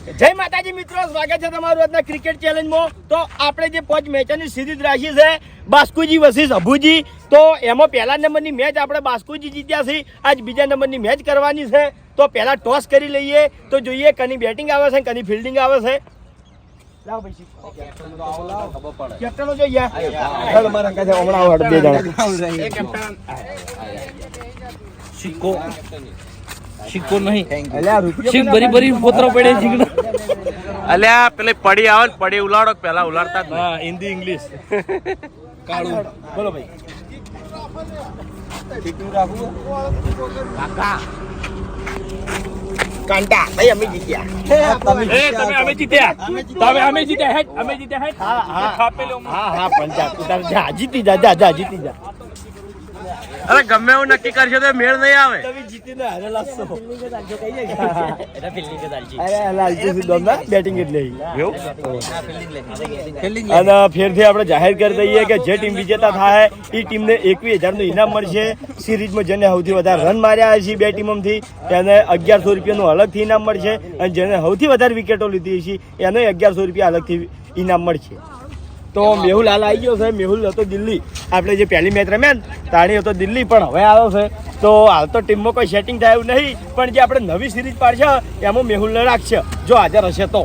જય માતાજી મિત્રો, સ્વાગત છે તમારું આજના ક્રિકેટ ચેલેન્જમાં. તો આપણે જે 5 મેચોની સિરીઝ રાખી છે બાસ્કુજી વર્સિસ અભુજી, તો એમાં પહેલા નંબરની મેચ આપણે બાસ્કુજી જીત્યા છે. આજ બીજા નંબરની મેચ કરવાની છે. તો પહેલા ટોસ કરી લઈએ તો જોઈએ કની બેટિંગ આવે છે કની ફિલ્ડિંગ આવે છે. લાવ ભાઈ કેપ્ટનો જોઈએ. હેડ મારા અંકા છે હમણાં હડ બે જણા. એ કેપ્ટન શીખો નહીં અલ્યા રૂપિયો શીખ બરી બરી પોતરો પડે શીખ અલ્યા પેલે પડી આવે ને પડી ઉલાડો પેલા ઉલાડતા જ નહીં. હા હિન્દી ઇંગ્લિશ કાળું બોલો ભાઈ. કાકા કાંટા ભાઈ અમે જીત્યા. અમે જીત્યા અમે જીત્યા હેડ અમે જીત્યા હેડ હા હા ખાપેલો હા હા પંચાયત ઉતાર જા જીતી જા જા જા જીતી જા. અરે ગમે એવું નક્કી કરશો તો મેળ નહીં આવે. તમે જીતીને હારેલા છો. અરે લાલજી સિદ્ધોના બેટિંગ એટલે અને ફેરથી આપણે જાહેર કરી દઈએ કે જે ટીમ વિજેતા થાય એ ટીમને 21,000 નું ઇનામ મળશે. સિરીઝમાં જેને સૌથી વધારે રન માર્યા છે બે ટીમોમાંથી તેને 1100 રૂપિયાનું અલગથી ઇનામ મળશે અને જેને સૌથી વધારે વિકેટો લીધી છે એને 1100 રૂપિયા અલગથી ઇનામ મળશે. તો મેહુલ હાલ આવી ગયો છે. મેહુલ હતો દિલ્હી, આપણે જે પહેલી મેચ રમ્યા ને તાણી હતો દિલ્હી, પણ હવે આવ્યો છે. તો હાલ તો ટીમમાં કોઈ સેટિંગ થાય એવું નહીં, પણ જે આપણે નવી સિરીઝ પાડશે એમાં મેહુલને રાખશે જો હાજર હશે તો.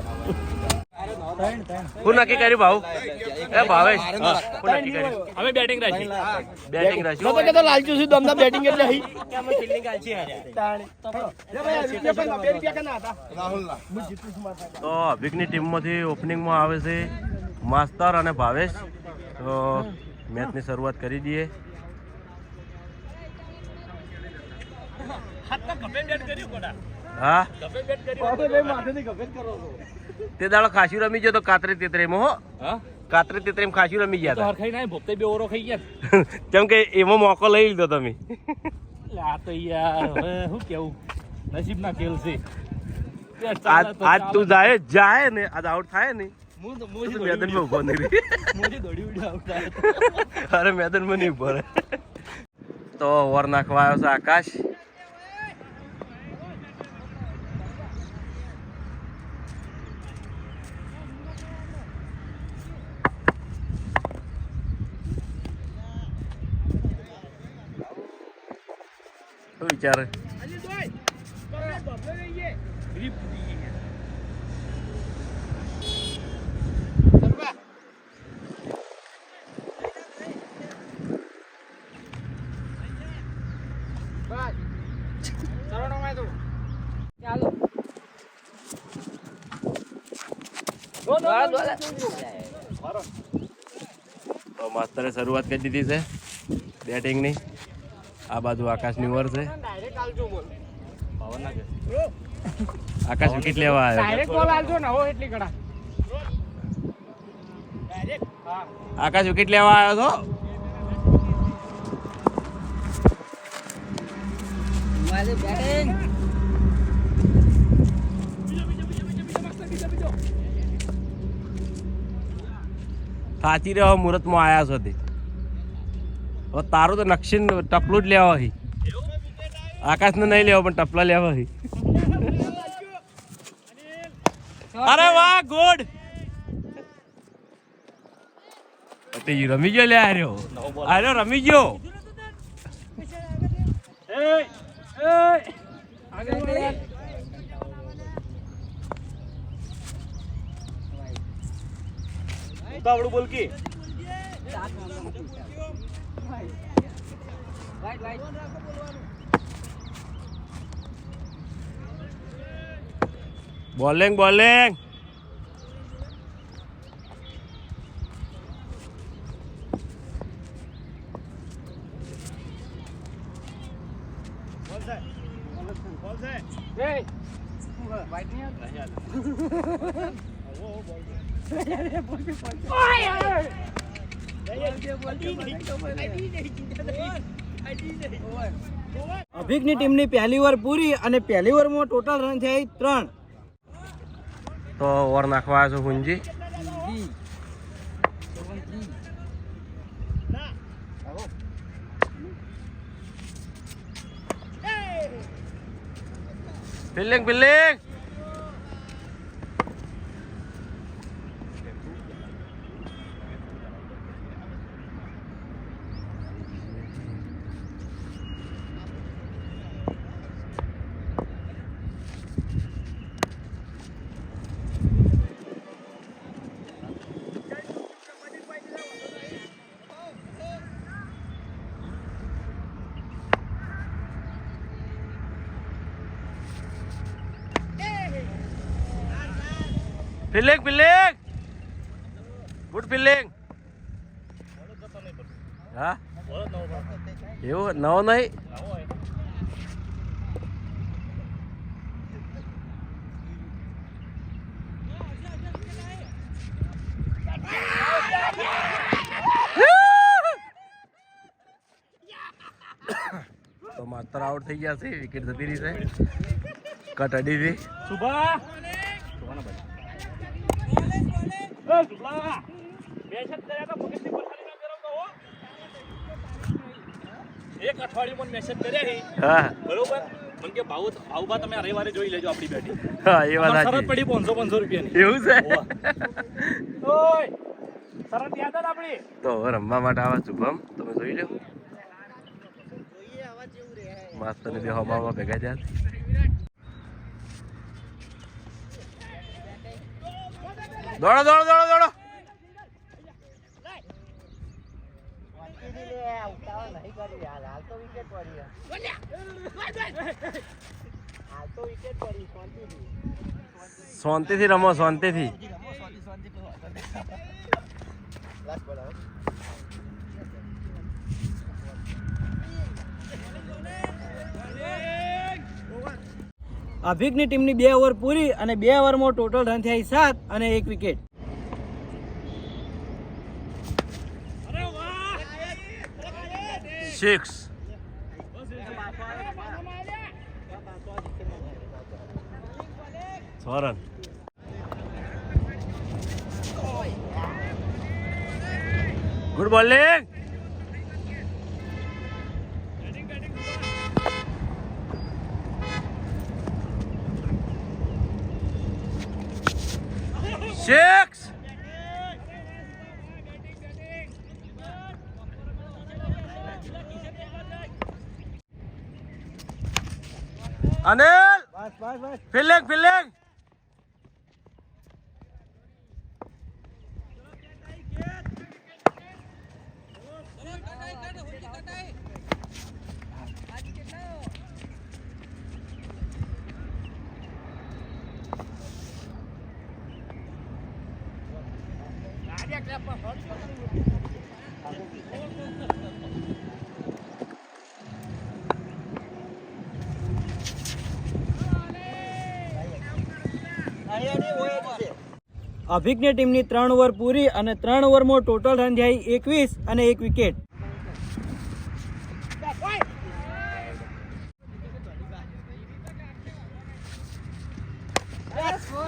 હું નક્કી કર્યું ભાવ એ ભાવેશ હું નક્કી કર્યું અમે બેટિંગ રાખી બેટિંગ તો રાખ્યું. કે તો લાલચુ છે દમના બેટિંગ એટલે હી તો અભિકની ટીમમાંથી ઓપનિંગમાં આવે છે માસ્તર અને ભાવેશ. તો મેચની શરૂઆત કરી દઈએ. હા તે દાડો ખાસી રમી ગયો તો કાતરી તેતરીમાં હો કાતરી તેતરીમાં ખાસી રમી ગયા હતા. ખાઈ ના ભોપતે બે ઓરો ખાઈ ગયા કેમ કે એમાં મોકો લઈ લીધો તમે. આ તો યાર હવે શું કેવું નસીબ ના ખેલ છે આજ તું જાય ને આજ આઉટ થાય ને મેદાન માં ઉભો નહીં અરે મેદાન માં નહીં ઉભો રહે. તો ઓવર નાખવા આવ્યો છે આકાશ. શું વિચારે તો માસ્તરે શરૂઆત કરી દીધી છે બેટિંગની. આ બાજુ આકાશની ઓવર છે. આકાશ વિકેટ લેવા આવ્યો. આકાશ વિકેટ લેવા આવ્યો હતો. સાચી રહ્યો મુહૂર્તમાં આવ્યા છો તે. હવે તારું તો નક્ષીન ટપલું જ લેવા હી. આકાશને નહીં લેવા પણ ટપલા લેવા હી. અરે વાહ ગુડ. રમી ગયો લે આર્યો રમી ગયો. તાવડું બોલ કે બોલિંગ બોલિંગ. અભિકની ટીમની પહેલી ઓવર પૂરી અને પહેલી ઓવરમાં ટોટલ રન થયા 3. તો ઓવર નાખવા આવ્યો છું હુંજી. Fielding fielding fielding fielding good fielding. હા એવું નવો નહીં. તો માત્ર આઉટ થઈ ગયા છે. વિકેટ જતી રહી છે. કટ અડી હતી. સુભા એક અઠવાડિયું મેસેજ કર્યા છે હા બરોબર મને કે ભાઉભા તમે રવિવારે જોઈ લેજો આપણી બેટિંગ. હા એ વાત શરત સાચી. પડી 500 રૂપિયાની. એવું છે. ઓય શરત યાદ જ આપણી. તો હવે રમવા માટે આવા શુભમ તમે જોઈ લો. મસ્ત ને બે હવામાં ભેગા થયા. દોડો દોડો દોડો દોડો. શાંતિથી રમો શાંતિથી. અભિકની ટીમની 2 ઓવર પૂરી અને 2 ઓવરમાં ટોટલ રન થયા 7 અને 1 wicket. Six. Run. Good bowling. Six. Anil fielding fielding. અભિકની ટીમની 3 ઓવર પૂરી અને 3 ઓવરમાં ટોટલ રન થયા 21 અને 1 wicket.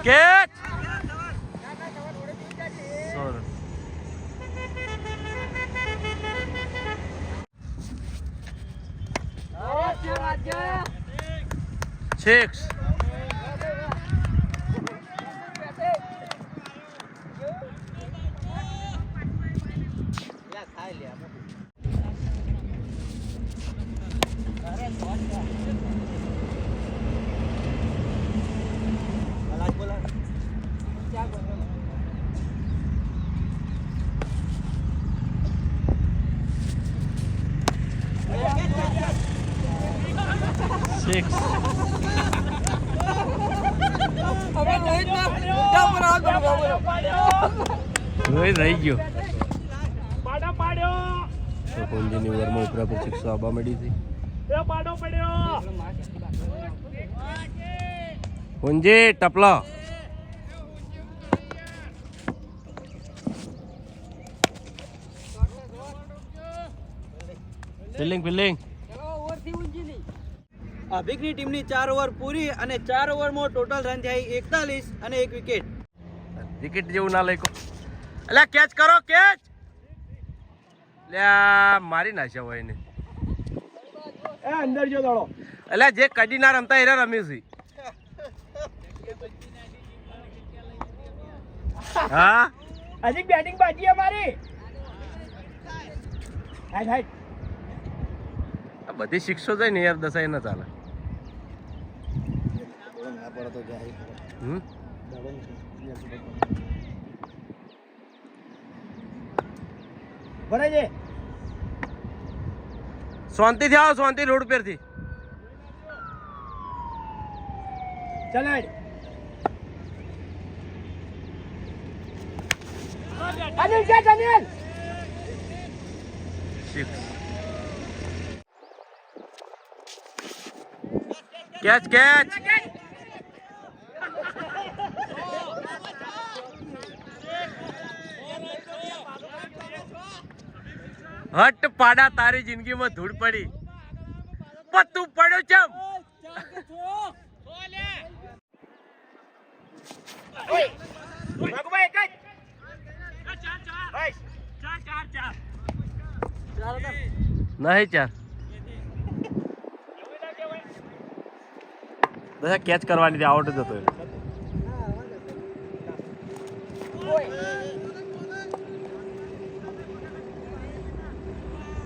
Catch. Six. Six. Rohit રહી ગયો. તો કોંજીની ઓવરમાં ઉપરા પર 6 આવવા મળી હતી. કોંજી ટપલો. Fielding fielding. અભિકની ટીમની 4 ઓવર પૂરી અને 4 ઓવરમાં ટોટલ રન થયા 41 અને 1 વિકેટ. વિકેટ જેવું ના લઈ કો. એટલે કેચ કરો કેચ. લ્યા મારી નાખ્યા હોય એને. એ અંદર જો દોડો. એટલે જે કદી ના રમતા એરા રમ્યું છે. હા હજી બેટિંગ બાકી અમારી. Height height. આ બધી શિક્ષો જાય ને યાર દસાઈ ના ચાલે. હમ ભરાય છે. શાંતિથી આવો શાંતિ રોડ પરથી. ચાલ હાઈટ. कैच कैच हट पाड़ा तारी जिंदगी में धूड़ पड़ी पर तू पड़ो चम नहीं चार દશા કેચ કરવાની હતી આઉટ જ હતો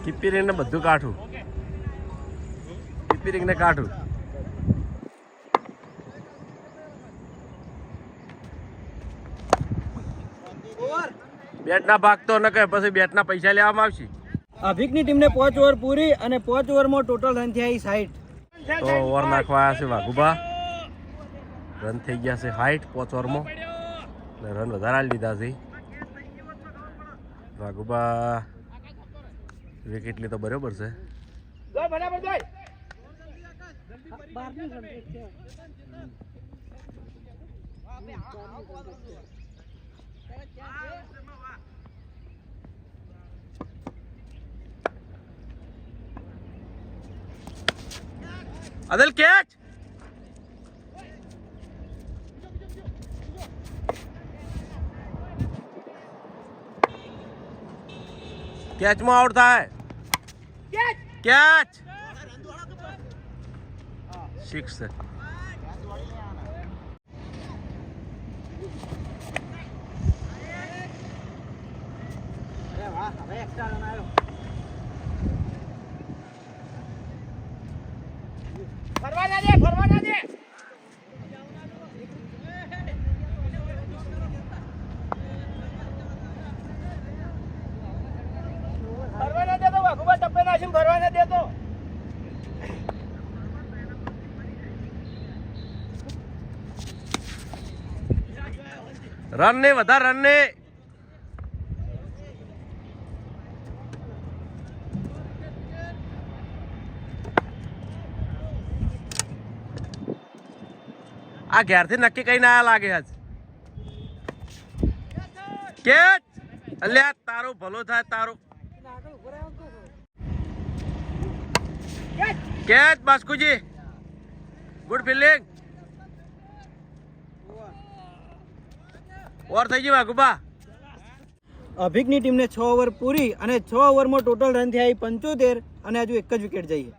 કીપરિંગ ને બધું કાઠું કીપરિંગ ને કાઠું બેટ ના ભાગતો ન કહે પછી બેટ ના પૈસા લેવામાં આવશે અભિકની ટીમને 5 ઓવર પૂરી અને 5 ઓવરમાં ટોટલ રન થયા 60 તો ઓવર નાખવા આવ્યા છે વાઘુબા રન થઈ ગયા છે 60 5 ઓવરમાં ને રન વધારે આલી દીધા છે વાઘુબા વિકેટ લી તો બરોબર છે अदल कैच कैच में आउट था कैच 6 रन ने बता रन ने आ घेर थी नक्की कहीं ना लागे आज कैच अल्या तारो भलो था तारो कैच बास्कू जी गुड फील्डिंग और થઈ ગઈ વાઘુબા અભિકની ટીમને 6 ઓવર પૂરી અને 6 ઓવરમાં ટોટલ રન થયા 75 અને હજુ એક જ વિકેટ જઈએ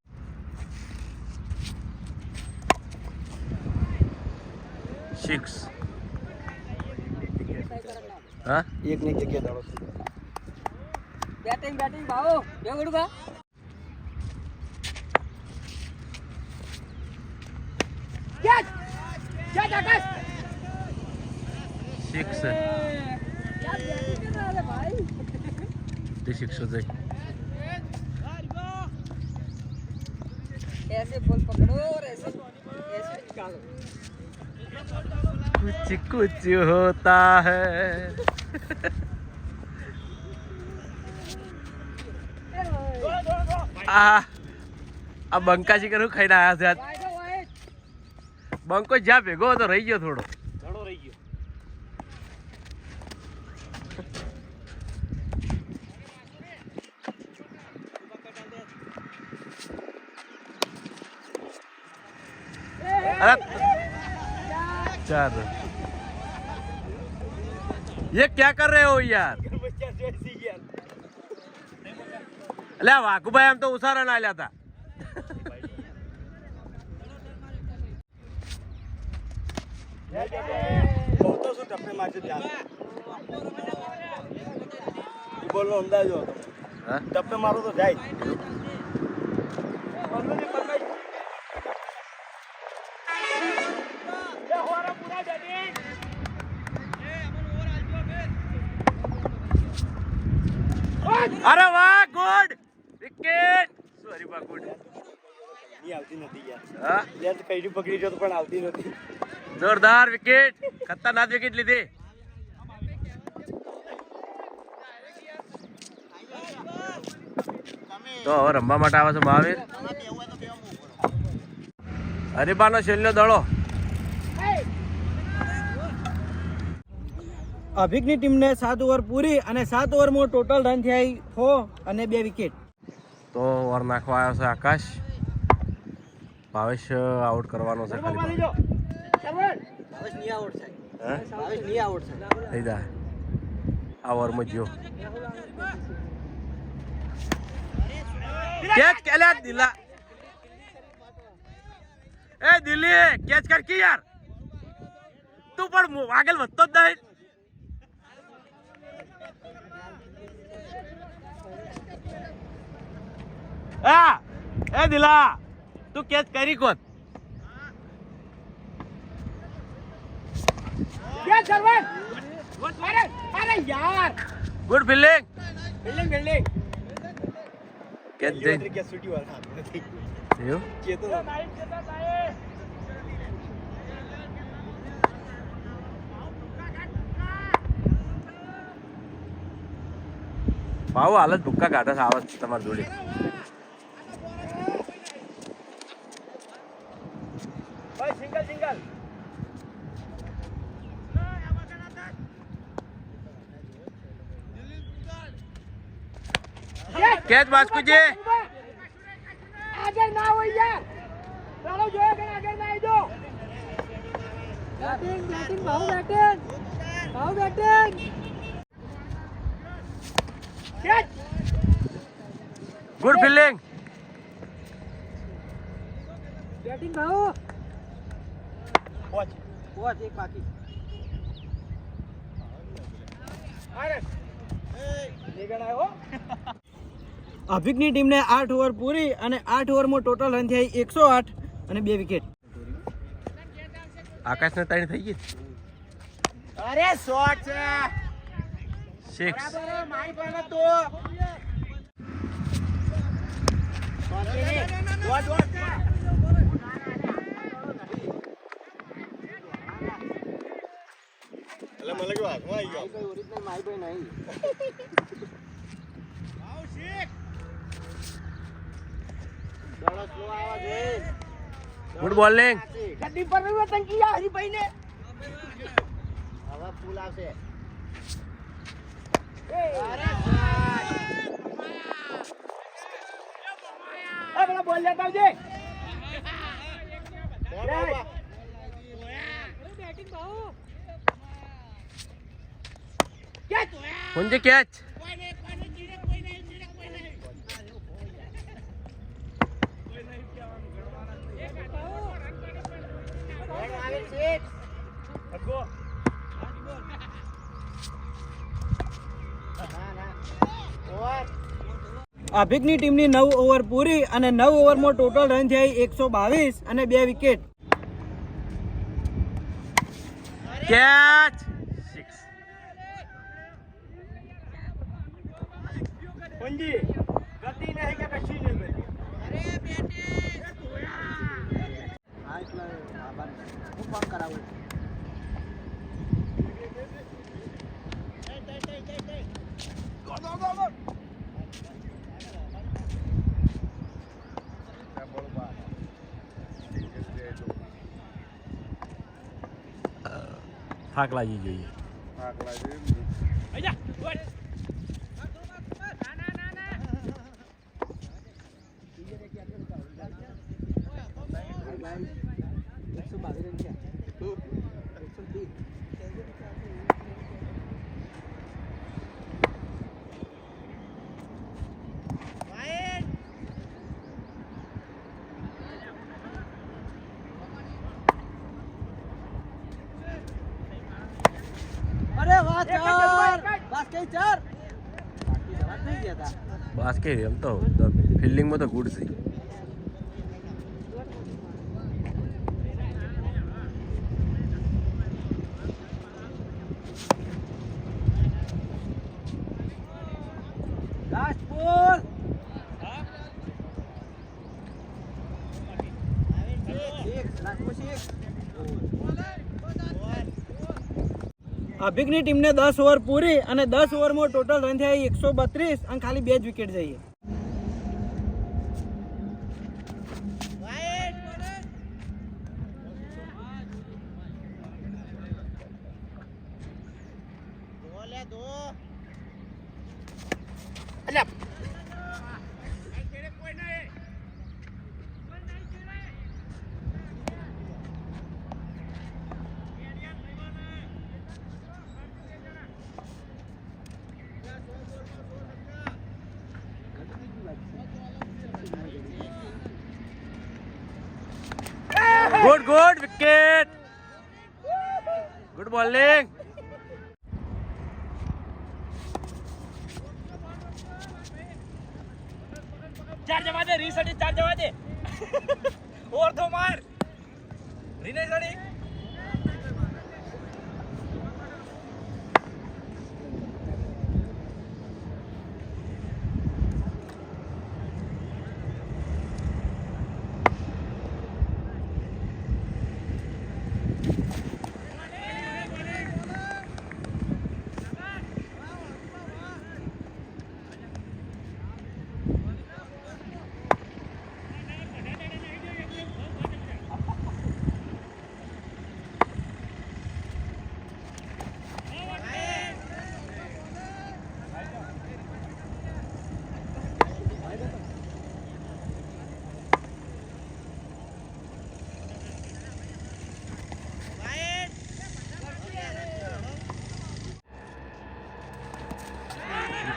6 હા એક ની જગ્યા દાડો બેટિંગ ભાવો બે ગડુકા कैच कैच आकाश 6 ते 6 हो जाए ऐसे बॉल पकड़ो और ऐसे निकालो कुछ कुछ होता है આ બંકાજી કરું ખાઈને આયા છે બંકો જ્યાં ભેગો હતો રહી ગયો થોડો રહી ગયો अरे 4 ये क्या कर रहे हो यार अल्या वाघुभाई हम तो उसारा ना लिया था તો શું ટપ્પે મારશે ત્યાં બોલનો અંદાજ હતો હા ટપ્પે મારો તો જાય अरे वाह गुड विकेट सॉरी वाह गुड ની આવતી નથી યાર હા યાર કઈડી પકડી જો તો પણ આવતી નથી जोरदार विकेट खतरनाक विकेट लीधी તો હવે રમવા માટે આવે છે મહાવીર. હરીબાનો છેલ્લો દડો. અભિકની ટીમને 7 ઓવર પૂરી અને 7 ઓવરમાં ટોટલ રન થયા 6 અને 2 વિકેટ. તો ઓવર નાખવા આવ્યો છે આકાશ. ભાવેશ આઉટ કરવાનો છે ખાલી. થઈ જાય આ ઓવરમાં જ્યો કેચ કેલા દિલા. એ દિલ્હી કેચ કર કે યાર, તું પણ આગળ વધતો જ નહીં. હા એ દિલા તું કેચ કરી કોત. Good fielding. કેચ જઈ એવું ભાવ હાલત ભૂક્કા કાઢે આવે છે તમારી જોડે. કેચ બાસ્કુજી. Good fielding. અભિકની ટીમને 8 ઓવર પૂરી અને 8 ઓવરમાં ટોટલ રન થયા 108 અને 2 વિકેટ. આકાશને 3 થઈ ગઈ. અરે શોટ છે 6. Good bowling. પુંજી કેચ. અભિકની ટીમની 9 ઓવર પૂરી અને 9 ઓવરમાં ટોટલ રન થયા 122 અને 2 વિકેટ. કેચ 6. पंजी गति नहीं क्या कच्ची नहीं बनी. થાક લાગી જોઈએ. બસ કે એમ તો ફિલ્ડિંગમાં તો ગુડ છે. અભિકની ટીમને 10 ઓવર પૂરી અને 10 ઓવરમાં ટોટલ રન થયા 132 અને ખાલી 2 જ વિકેટ જઈએ. Good wicket, good bowling. ચાર જવા દે રીસડી, ચાર જવા દે. ઓર તો માર રીને સડી.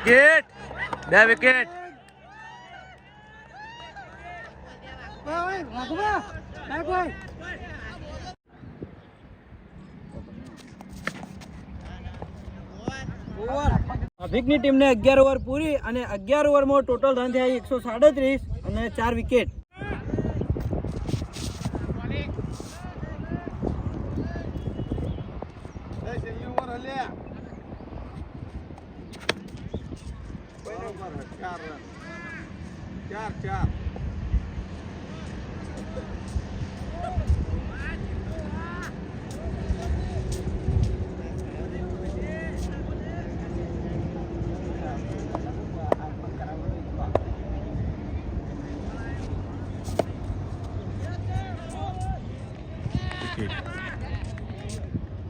Wicket, 2 wicket. અભિકની ટીમને 11 ઓવર પૂરી અને 11 ઓવરમાં ટોટલ રન થયા 137 અને 4 વિકેટ.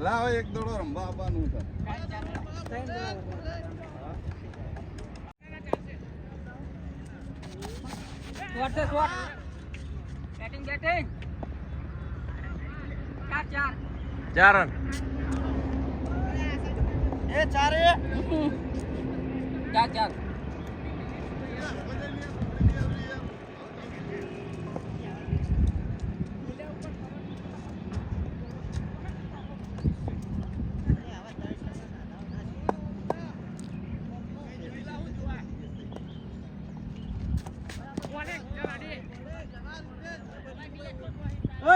લાવો એક દોડો રમવા આવવાનું છે. ચાર રન.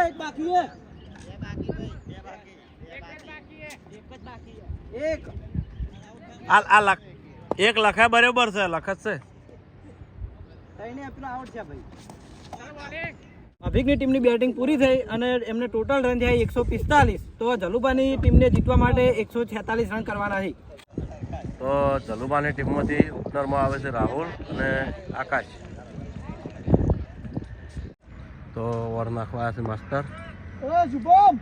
એક બાકી હે, એક આ લખ એક લખા બરાબર છે, લખત છે. અભિકની ટીમની બેટિંગ પૂરી થઈ અને એમને ટોટલ રન થયા 145. તો જલુભાની ટીમને જીતવા માટે 146 રન કરવાના છે. તો જલુબાની ટીમમાંથી ઓપનરમાં આવે છે રાહુલ અને આકાશ. તો ઓવર નાખવા છે માસ્ટર. શુભમ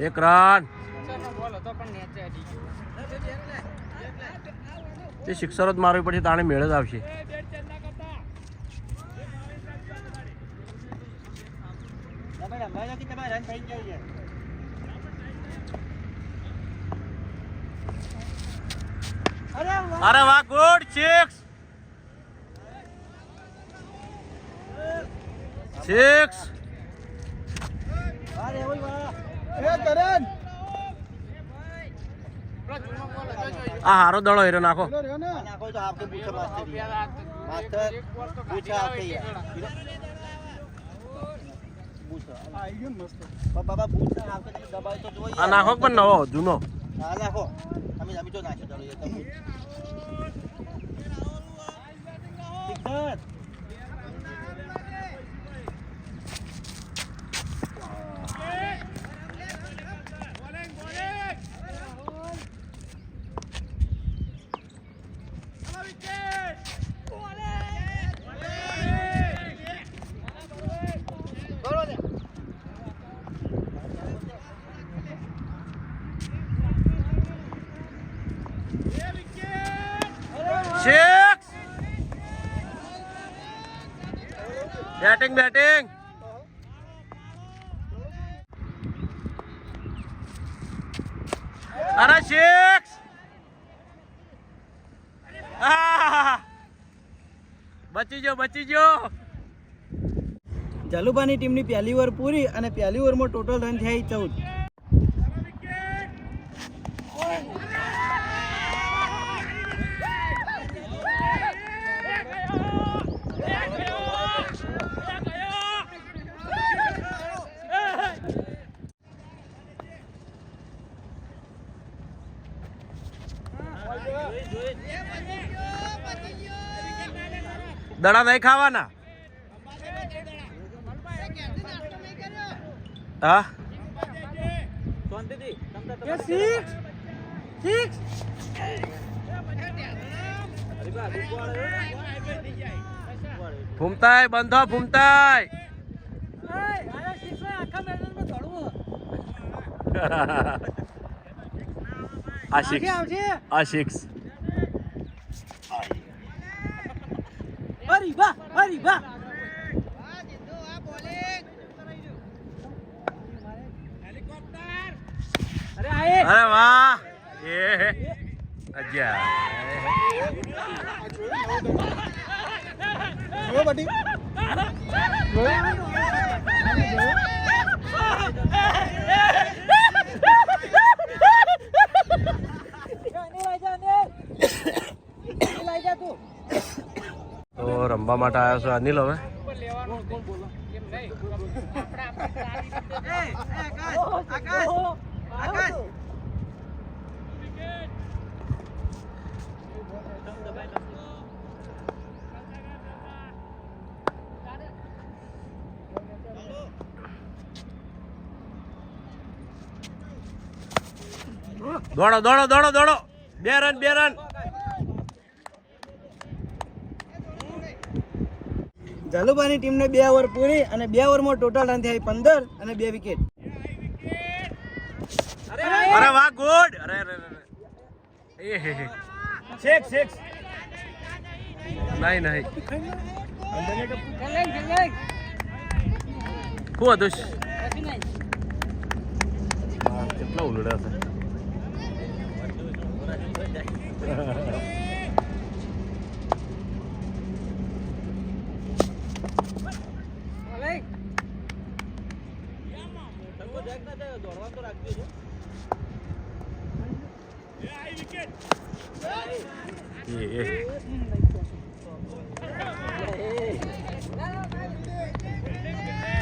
એક રન. તે સિક્સર જ મારવી પડશે, તાણે મેળ જ આવશે. અરે વાહ, ગુડ 6. 6. આ હારો દડો હેરો નાખો. આ નાખો પણ નવો જૂનો. બેટિંગ બેટિંગ અરે સિક્સ બચી ગયો જલુબાની ટીમની પહેલી ઓવર પૂરી અને પહેલી ઓવરમાં ટોટલ રન થયા 14. દડા નહીં ખાવાના હા ફૂમતાય બંધો ફૂમતાય આ સિક્સ અરે વાહ એ અગિયાર તો રમવા માટે આવ્યો છો અનિલ હવે દોડો દોડો દોડો દોડો 2 રન 2 રન જલુબાની ટીમને 2 ઓવર પૂરી અને 2 ઓવરમાં ટોટલ રન થયા 15 અને 2 વિકેટ. અરે વાહ ગુડ અરે અરે એ હે સિક્સ નહીં શું હતું કેટલા ઉલડ્યા છે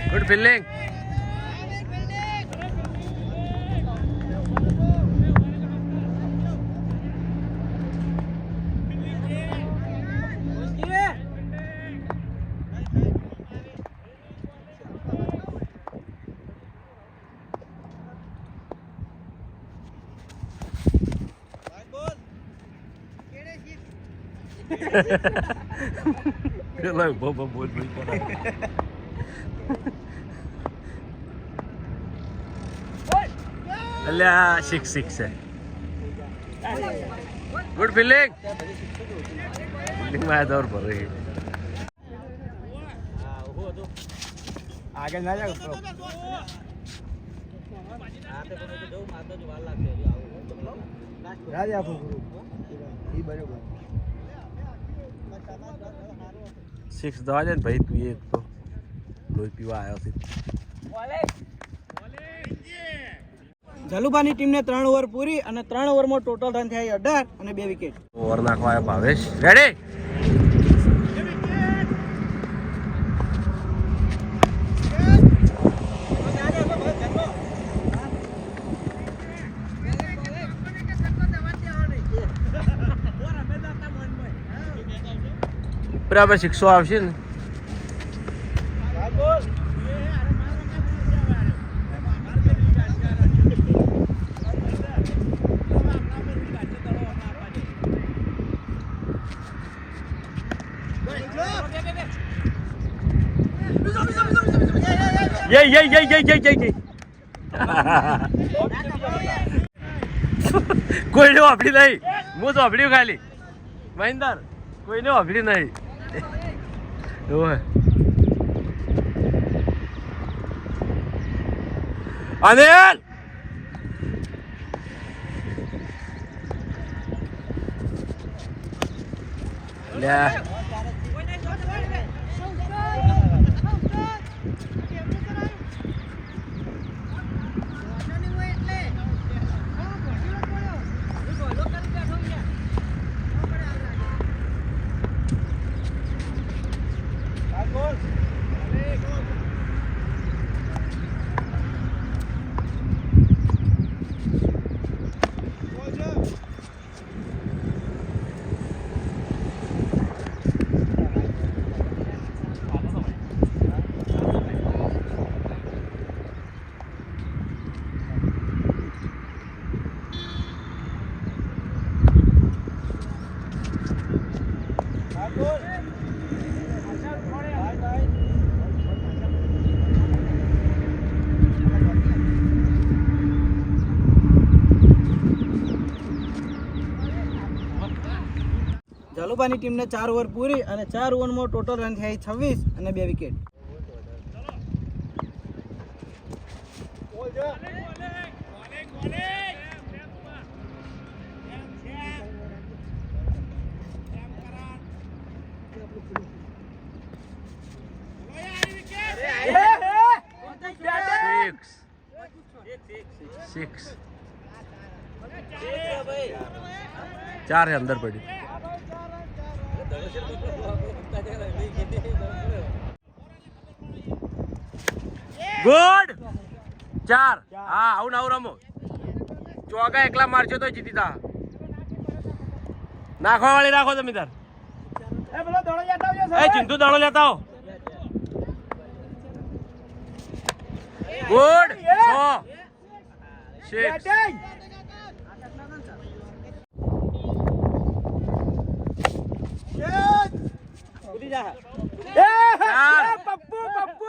ગુડ ફિલ્ડિંગ પેલા બોલ બોલ અલ્યા સિક્સ છે ગુડ ફિલ્ડિંગ ફિલ્ડિંગ માં દોર પર રહી આગળ ના જાવ રાજા ફૂકરું ઈ બરોબર સિક્સ દવા દે ને ભાઈ તું એક તો લોહી પીવા આવ્યો છે જલુબાની ટીમને 3 ઓવર પૂરી અને 3 ઓવરમાં ટોટલ રન થયા 18 અને 2 વિકેટ. ઓવર નાખવા આવ્યો ભાવેશ રેડી બરાબર 600 આવશે ને ये કોઈ ને વાપરી નહીં હું તો વાપર્યું ખાલી મહિન્દર કોઈને વાપરી નહીં અનિલ લે જલુબાની ટીમને 4 ઓવર પૂરી અને 4 ઓવરમાં ટોટલ રન થયા 26 અને 2 વિકેટ. સિક્સ 4 है अंदर पड़ी ગુડ 4 હા આવું આવું રમો ચોગા એકલા મારજો તો જીતી તા નાખવા વાળી રાખો તમે તાર એ ચિંતુ દાણો લેતા હો ગુડ 6 પપ્પુ પપ્પુ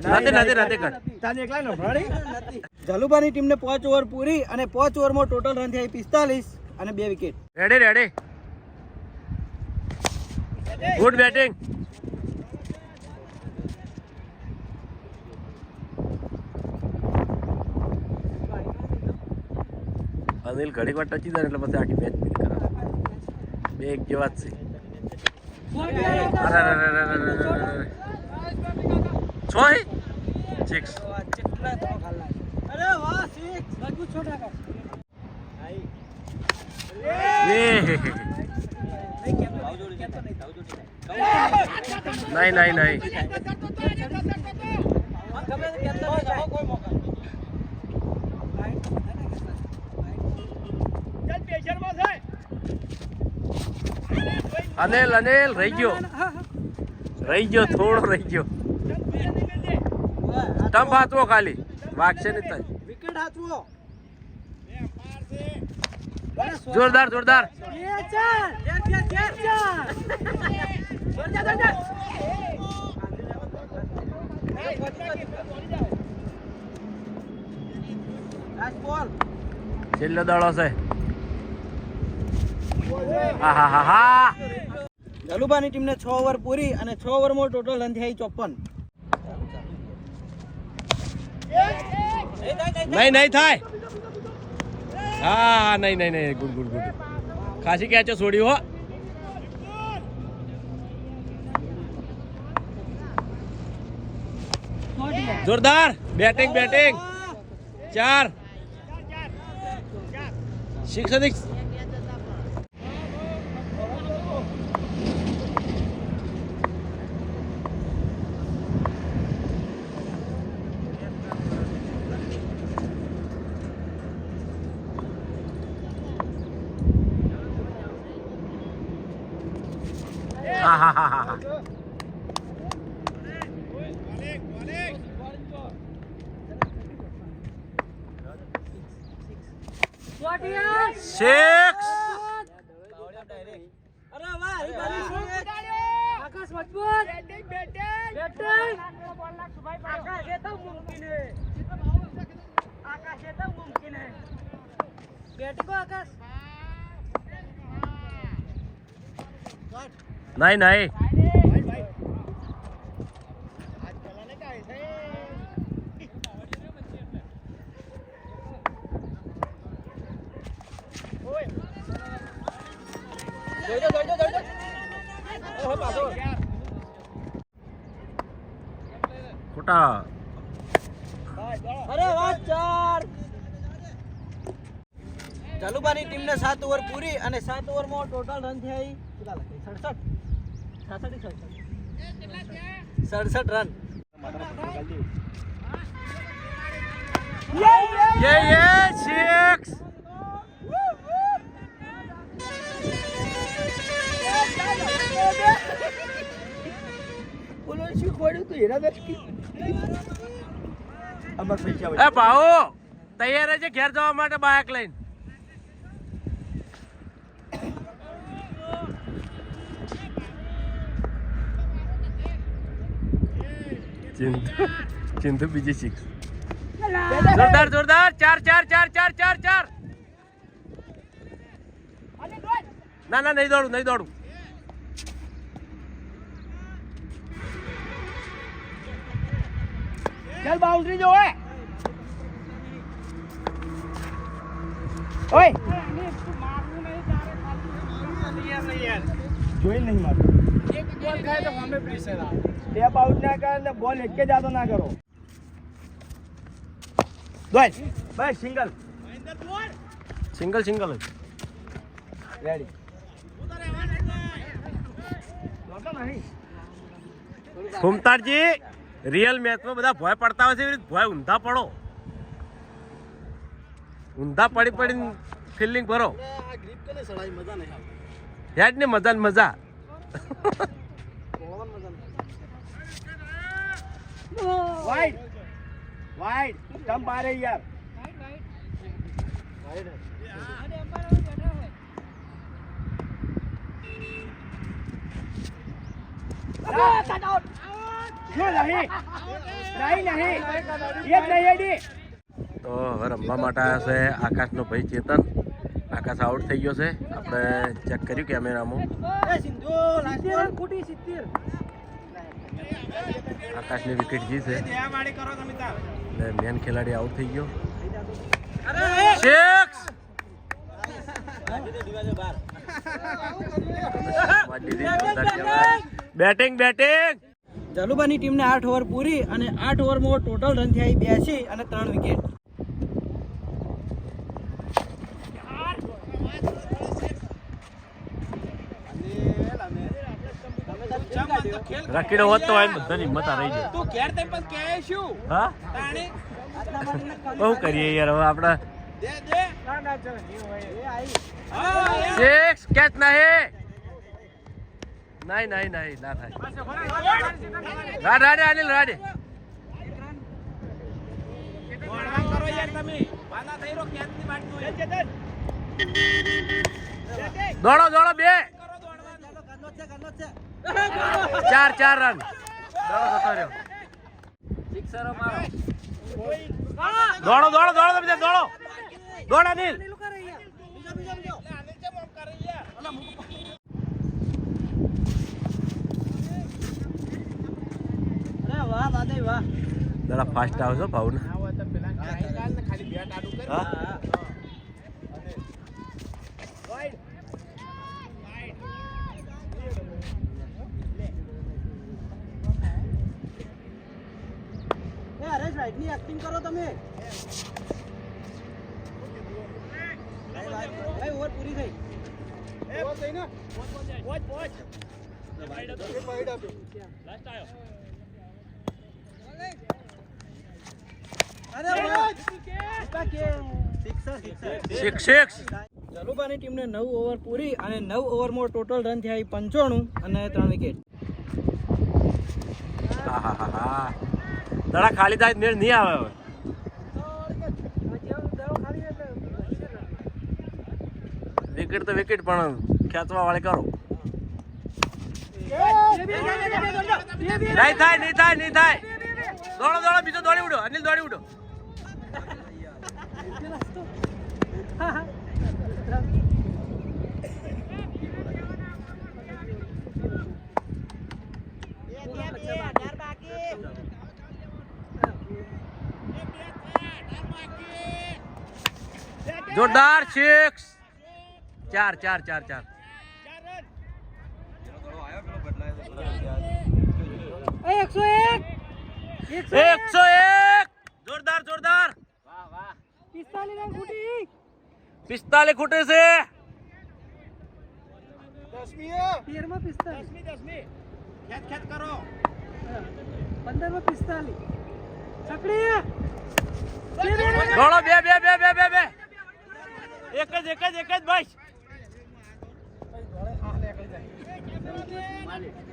નાતે કર તાને એકલા નો ભરાડી જલુબાની ટીમને 5 ઓવર પૂરી અને 5 ઓવરમાં ટોટલ રન થયા 45 અને 2 wicket. Ready good batting Anil ઘડીક વાર ટચી જાય એટલે પછી આખી મેચ પીટ કરાવે બે એક જેવા જ છે છોય 6 નહીં અનિલ રહી ગયો થોડો રહી ગયો સ્ટમ્પ હાથવો ખાલી વાગશે નહીં તાજ વિકેટ હાથવો જોરદાર છેલ્લો દાડો છે હા જલુબાની ટીમને 6 ઓવર પૂરી અને 6 ઓવરમાં ટોટલ રન થયા 54. નહીં થાય હા નહીં ગુડ ખાસી કેચો છોડી હો જોરદાર બેટિંગ 4 6 હા સિક્સ આકાશ મજબૂત બેટિંગ આકાશ એ તો મુમકિન હે બેટિંગ આકાશ નહીં ખોટા અરે વાહ 4 જલુબાની ટીમને 7 ઓવર પૂરી અને 7 ઓવરમાં ટોટલ રન થયા 67 રન. સિક્સ. બોલો શીખવાડ્યું તું એના બેઠી અમાર પૈસા એ ભાઉ તૈયાર છે ઘેર જવા માટે બાઇક લઈને. ચિંતુ બીજી 6. જોરદાર જોરદાર 4. ના નહીં દોડું. ચાલ બાઉન્ડ્રી જો ઓય ઓય જોઈ નહીં મારું એક બોલ ખાય તો સામે પ્રેશર આવે. ટેપ આઉટ ના કર ને બોલ એક જ જાતો ના કરો. દોડ બસ સિંગલ સિંગલ રેડી દોડો નહીં. ફૂમતારજી રિયલ મેચમાં બધા ભય પડતા હોય છે એવી રીતે ભય ઊંધા પડો. ઊંધા પડીને ફિલ્ડિંગ ભરો. હેડ ને મજા ને મજા. વાઈડ સ્ટમ્પ મારે યાર. તો હવે રમવા માટે આવ્યા છે આકાશનો ભાઈ ચેતન. આકાશ આઉટ થઈ ગયો છે. આપણે ચેક કર્યું કેમેરામાં. આકાશની વિકેટ જી છે એટલે મેન ખેલાડી આઉટ થઈ ગયો. 6. બેટિંગ જલુબાની ટીમને 8 ઓવર પૂરી અને 8 ઓવરમાં ટોટલ રન થયા 82 અને 3 વિકેટ. રકીડો હોત તો એમ બધાની હિંમત રહી જાય. તું ઘેર તેમ પણ કહે શું હા તાણી બહુ કરીએ યાર હવે આપણે. દે હા 6 કેચ નહીં ના થાય. રાડે અનિલ રાડે. દોડવા કરો યાર તમે વાના થઈ રો કેચની વાટનું દોડો 2. કરો દોડવા 4 રન. દોડો જતો રહ્યો. સિક્સરો મારો દોડો તમે દોડો અનિલ. વાહ દાદા વાહ. જરા ફાસ્ટ આવશો ભાવ ને. ખાલી બેટ આડું કર અરે રાઈટ ની એક્ટિંગ કરો તમે. ભાઈ ઓવર પૂરી થઈ. સિક્સ. જલુબાની ટીમને 9 ઓવર પૂરી અને 9 ઓવરમાં ટોટલ રન થયા 95 અને 3 વિકેટ. દડા ખાલી થાય મેળ નહીં આવે હવે. વિકેટ તો વિકેટ પણ ખેંચવા વાળે કરો. નહીં થાય. દોડો બીજો દોડી ઉડો અનિલ દોડી ઉડો. જોરદાર 6. ચાર ચાર ચાર ચાર. એ 101 101. જોરદાર જોરદાર. 45 રન ખૂટી. 45 ખૂટે છે. 13 માં 45. ખેત કરો 15 માં 45. છકડી. દોડો બે બે બે બે બે બે. એક જ ભાઈ.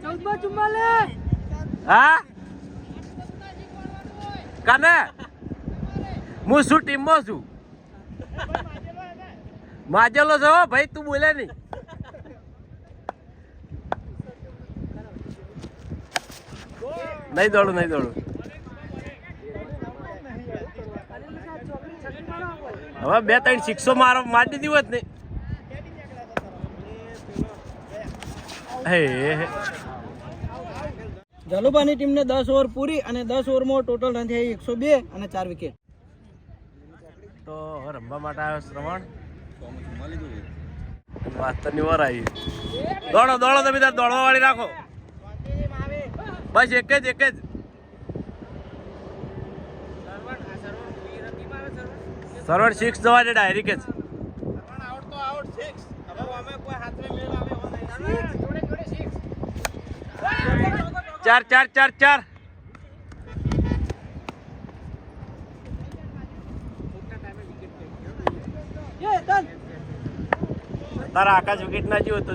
14 માં 44. હા કાને હું શું ટીમમાં છું? માજેલો છો ભાઈ, તું બોલે નહીં. નહીં દોડું. હવે 2-3 સિક્સો મારી દીધી હોત ને. હે જલુબાની ટીમને 10 ઓવર પૂરી અને 10 ઓવરમાં ટોટલ રન થયા 102 અને 4 વિકેટ. તો રમવા માટે આવ્યો શ્રવણ. વાસ્તવની ઓવર આવી. દોડો તમે તાર દોડવા વાળી રાખો. બસ એક જ સરવણ 6 જવા દે ડાયરેક્ટ જ. ચાર. તારા આકાશ વિકેટ ના જીવો તો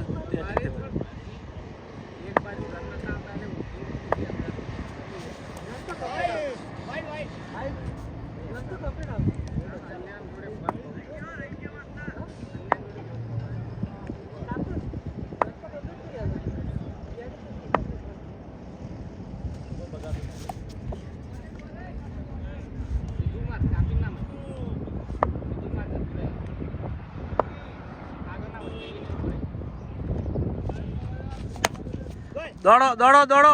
દોડો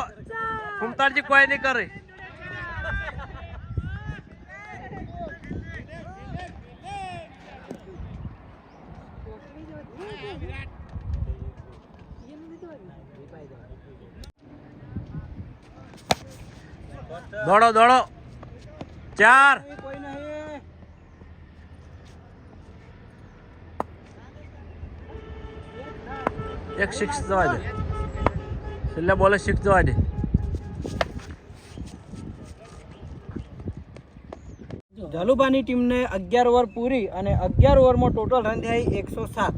ફૂમતારજી કોઈ નહીં કરે. દોડો 4. કોઈ નહીં. એક 6 જવા દે. છેલ્લા બોલે 6 જવા દે. જલુબાની ટીમને 11 ઓવર પૂરી અને 11 ઓવરમાં ટોટલ રન થયા 107.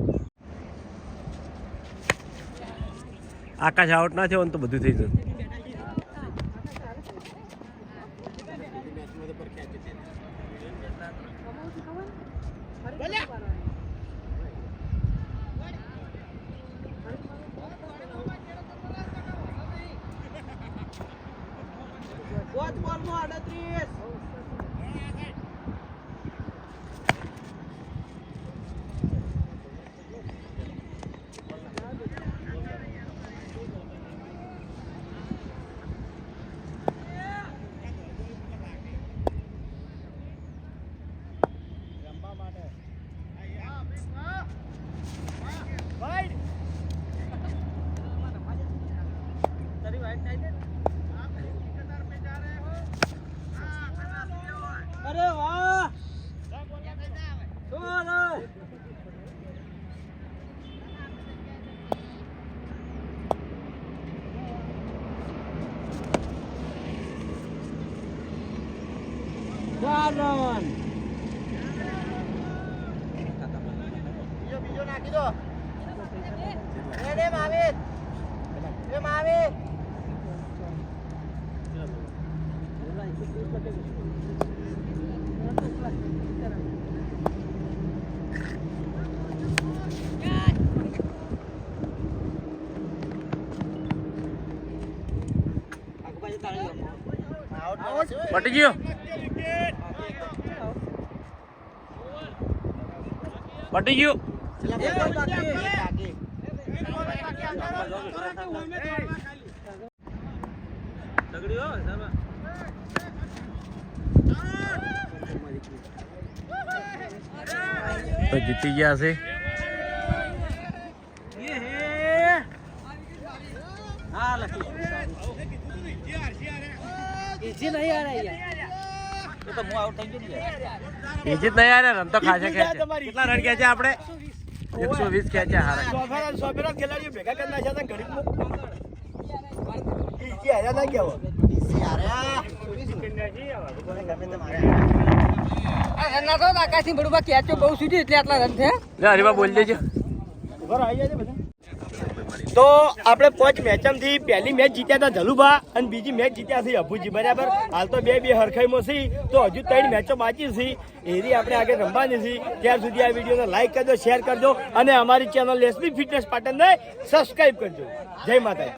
આકાશ આઉટ ના થયો ને તો બધું થઈ જતું. અરે વાહ. બીજો નાખી દો. માવી પટી ગયો. તો જીતી ગયા છે. ઈજી નહીં આ રહ્યા બીજી જ નહીં યાર રન તો ખાસે બીજી ખેંચે તમારી. કેટલા રન ખેંચ્યા આપણે 120 ખેંચ્યા હારા સોફેરા ખેલાડીઓ ભેગા કરી નાખ્યા હતા ઘડીકમાં. ઈ જે હાર્યા ના કહેવો. આકાશની બડુબા કેચો બહુ સુધી એટલે આટલા રન થયા. લે હરીબા બોલ દેજો બરાબર, આવી જાય છે બધા. તો આપણે 5 મેચમાંથી પહેલી મેચ જીત્યા હતા ધલુભા અને બીજી મેચ જીત્યા છે અભુજી. બરાબર, હાલ તો બે હરખાઈમાં છે, તો હજુ 3 મેચો બાકી છે. એરી આપણે આગળ રમવાની છે. ત્યાર સુધી આ વિડીયોને લાઈક કરજો, શેર કરજો અને અમારી ચેનલ એસબી ફિટનેસ પાટણને સબસ્ક્રાઈબ કરજો. જય માતા.